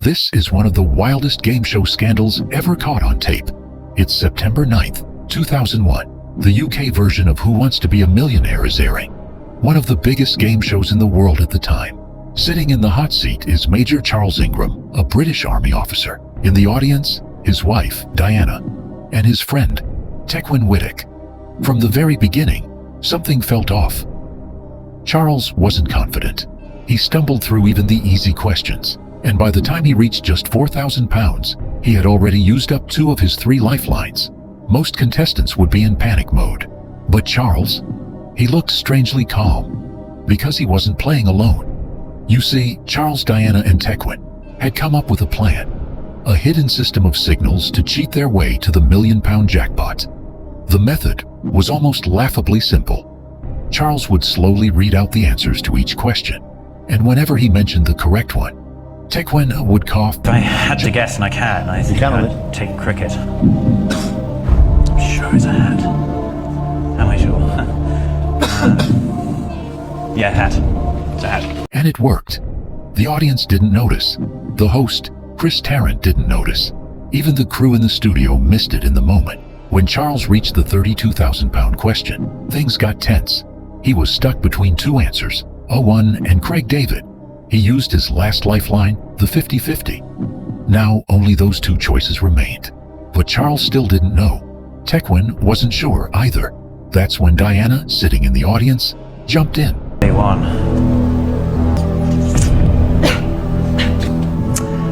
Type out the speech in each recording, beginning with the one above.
This is one of the wildest game show scandals ever caught on tape. It's September 9th, 2001. The UK version of Who Wants to Be a Millionaire is airing. One of the biggest game shows in the world at the time. Sitting in the hot seat is Major Charles Ingram, a British Army officer. In the audience, his wife, Diana, and his friend, Tequin Whittock. From the very beginning, something felt off. Charles wasn't confident. He stumbled through even the easy questions, and by the time he reached just £4,000, he had already used up 2 of his 3 lifelines. Most contestants would be in panic mode. But Charles, he looked strangely calm, because he wasn't playing alone. You see, Charles, Diana, and Tequin had come up with a plan. A hidden system of signals to cheat their way to the £1 million jackpot. The method was almost laughably simple. Charles would slowly read out the answers to each question, and whenever he mentioned the correct one, Tequin would cough. If I had to guess and I can, I think I'd take cricket. I'm sure it's a hat. Am I sure? Yeah, hat. It's a hat. And it worked. The audience didn't notice. The host, Chris Tarrant, didn't notice. Even the crew in the studio missed it in the moment. When Charles reached the £32,000 question, things got tense. He was stuck between 2 answers, Owen and Craig David. He used his last lifeline, the 50-50. Now only those 2 choices remained. But Charles still didn't know. Tequin wasn't sure either. That's when Diana, sitting in the audience, jumped in. Day 1.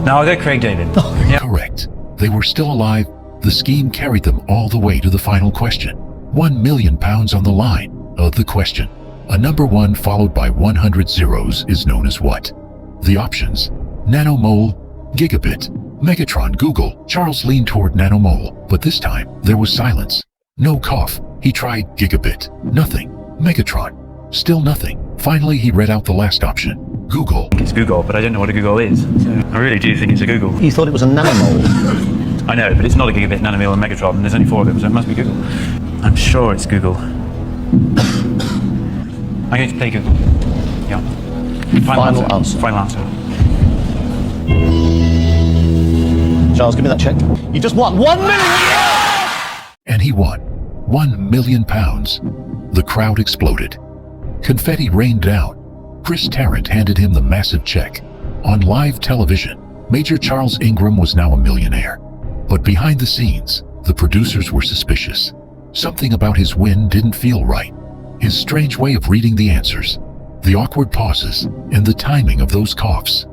No, I'll go Craig David. Yeah. Correct. They were still alive. The scheme carried them all the way to the final question. £1 million on the line. The question. A number 1 followed by 100 zeros is known as what? The options: nanomole, gigabit, Megatron. Google. Charles leaned toward nanomole, but this time there was silence. No cough. He tried gigabit. Nothing. Megatron. Still nothing. Finally he read out the last option. Google. I think it's Google, but I don't know what a Google is. So I really do think it's a Google. You thought it was a nanomole? I know, but it's not a gigabit, nanomole, and Megatron, and there's only 4 of them, so it must be Google. I'm sure it's Google. I'm going to play Google. Yeah. Final answer. Final answer. Charles, give me that check. You just won £1 million! And he won £1 million. The crowd exploded. Confetti rained down. Chris Tarrant handed him the massive check. On live television, Major Charles Ingram was now a millionaire. But behind the scenes, the producers were suspicious. Something about his win didn't feel right. His strange way of reading the answers, the awkward pauses, and the timing of those coughs.